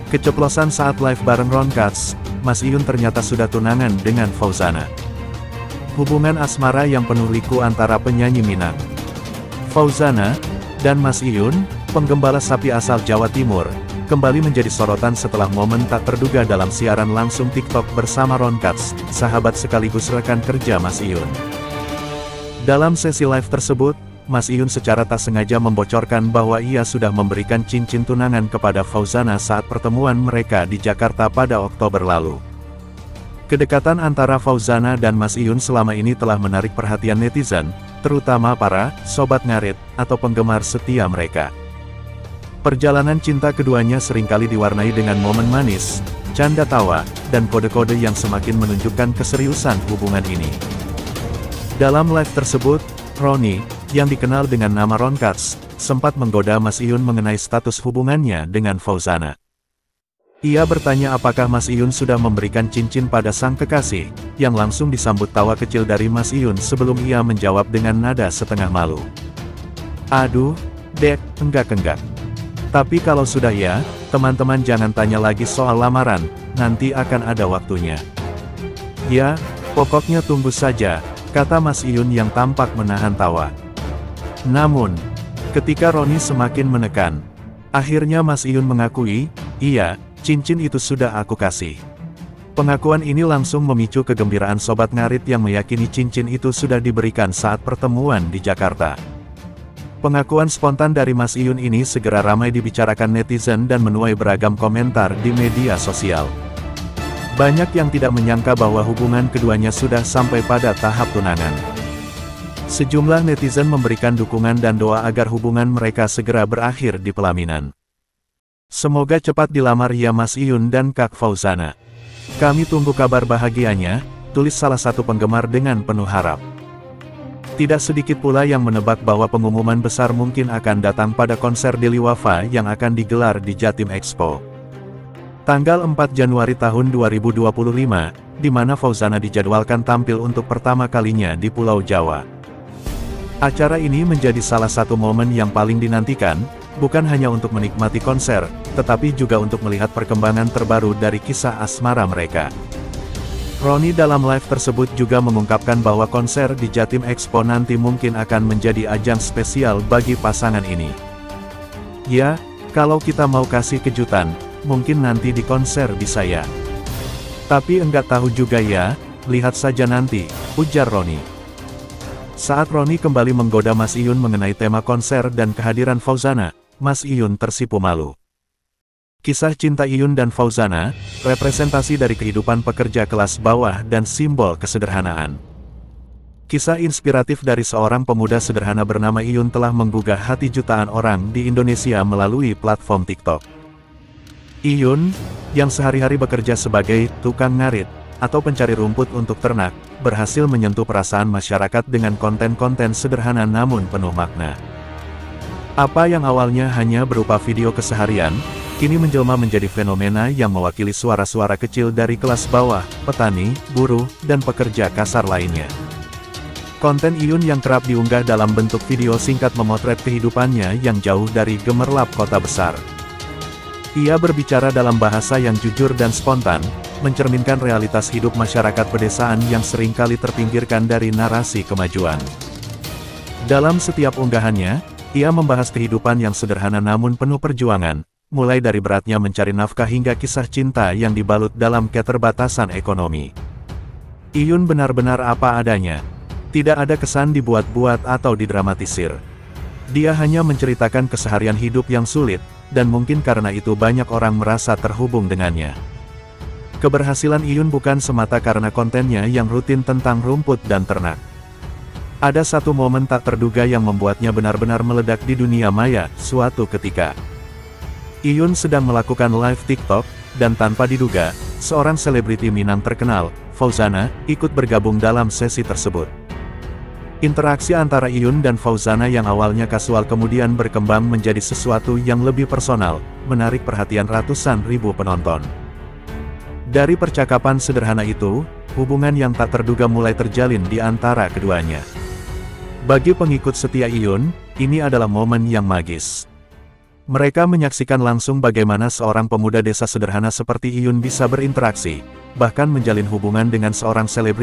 Keceplosan saat live bareng Ron Katz, Mas Iyun ternyata sudah tunangan dengan Fauzana. Hubungan asmara yang penuh liku antara penyanyi Minang, Fauzana, dan Mas Iyun, penggembala sapi asal Jawa Timur, kembali menjadi sorotan setelah momen tak terduga dalam siaran langsung TikTok bersama Ron Katz, sahabat sekaligus rekan kerja Mas Iyun. Dalam sesi live tersebut, Mas Iyun secara tak sengaja membocorkan bahwa ia sudah memberikan cincin tunangan kepada Fauzana saat pertemuan mereka di Jakarta pada Oktober lalu. Kedekatan antara Fauzana dan Mas Iyun selama ini telah menarik perhatian netizen, terutama para sobat ngarit atau penggemar setia mereka. Perjalanan cinta keduanya seringkali diwarnai dengan momen manis, canda tawa, dan kode-kode yang semakin menunjukkan keseriusan hubungan ini. Dalam live tersebut, Roni, yang dikenal dengan nama Ron Katz, sempat menggoda Mas Iyun mengenai status hubungannya dengan Fauzana. Ia bertanya apakah Mas Iyun sudah memberikan cincin pada sang kekasih, yang langsung disambut tawa kecil dari Mas Iyun sebelum ia menjawab dengan nada setengah malu. "Aduh, Dek, enggak. Tapi kalau sudah ya, teman-teman jangan tanya lagi soal lamaran, nanti akan ada waktunya." "Ya, pokoknya tunggu saja," kata Mas Iyun yang tampak menahan tawa. Namun, ketika Roni semakin menekan, akhirnya Mas Iyun mengakui, "Iya, cincin itu sudah aku kasih." Pengakuan ini langsung memicu kegembiraan sobat ngarit yang meyakini cincin itu sudah diberikan saat pertemuan di Jakarta. Pengakuan spontan dari Mas Iyun ini segera ramai dibicarakan netizen dan menuai beragam komentar di media sosial. Banyak yang tidak menyangka bahwa hubungan keduanya sudah sampai pada tahap tunangan. Sejumlah netizen memberikan dukungan dan doa agar hubungan mereka segera berakhir di pelaminan. "Semoga cepat dilamar ya Mas Iyun dan Kak Fauzana. Kami tunggu kabar bahagianya," tulis salah satu penggemar dengan penuh harap. Tidak sedikit pula yang menebak bahwa pengumuman besar mungkin akan datang pada konser Deli Wafa yang akan digelar di Jatim Expo tanggal 4 Januari tahun 2025, di mana Fauzana dijadwalkan tampil untuk pertama kalinya di Pulau Jawa. Acara ini menjadi salah satu momen yang paling dinantikan, bukan hanya untuk menikmati konser, tetapi juga untuk melihat perkembangan terbaru dari kisah asmara mereka. Roni dalam live tersebut juga mengungkapkan bahwa konser di Jatim Expo nanti mungkin akan menjadi ajang spesial bagi pasangan ini. "Ya, kalau kita mau kasih kejutan, mungkin nanti di konser bisa ya. Tapi enggak tahu juga ya, lihat saja nanti," ujar Roni. Saat Roni kembali menggoda Mas Iyun mengenai tema konser dan kehadiran Fauzana, Mas Iyun tersipu malu. Kisah cinta Iyun dan Fauzana, representasi dari kehidupan pekerja kelas bawah dan simbol kesederhanaan. Kisah inspiratif dari seorang pemuda sederhana bernama Iyun telah menggugah hati jutaan orang di Indonesia melalui platform TikTok. Iyun, yang sehari-hari bekerja sebagai tukang ngarit atau pencari rumput untuk ternak, berhasil menyentuh perasaan masyarakat dengan konten-konten sederhana namun penuh makna. Apa yang awalnya hanya berupa video keseharian, kini menjelma menjadi fenomena yang mewakili suara-suara kecil dari kelas bawah, petani, buruh, dan pekerja kasar lainnya. Konten Iyun yang kerap diunggah dalam bentuk video singkat memotret kehidupannya yang jauh dari gemerlap kota besar. Ia berbicara dalam bahasa yang jujur dan spontan, mencerminkan realitas hidup masyarakat pedesaan yang seringkali terpinggirkan dari narasi kemajuan. Dalam setiap unggahannya, ia membahas kehidupan yang sederhana namun penuh perjuangan, mulai dari beratnya mencari nafkah hingga kisah cinta yang dibalut dalam keterbatasan ekonomi. Iyun benar-benar apa adanya. Tidak ada kesan dibuat-buat atau didramatisir. Dia hanya menceritakan keseharian hidup yang sulit, dan mungkin karena itu banyak orang merasa terhubung dengannya. Keberhasilan Iyun bukan semata karena kontennya yang rutin tentang rumput dan ternak. Ada satu momen tak terduga yang membuatnya benar-benar meledak di dunia maya, suatu ketika. Iyun sedang melakukan live TikTok, dan tanpa diduga, seorang selebriti Minang terkenal, Fauzana, ikut bergabung dalam sesi tersebut. Interaksi antara Iyun dan Fauzana yang awalnya kasual kemudian berkembang menjadi sesuatu yang lebih personal, menarik perhatian ratusan ribu penonton. Dari percakapan sederhana itu, hubungan yang tak terduga mulai terjalin di antara keduanya. Bagi pengikut setia Iyun, ini adalah momen yang magis. Mereka menyaksikan langsung bagaimana seorang pemuda desa sederhana seperti Iyun bisa berinteraksi, bahkan menjalin hubungan dengan seorang selebritas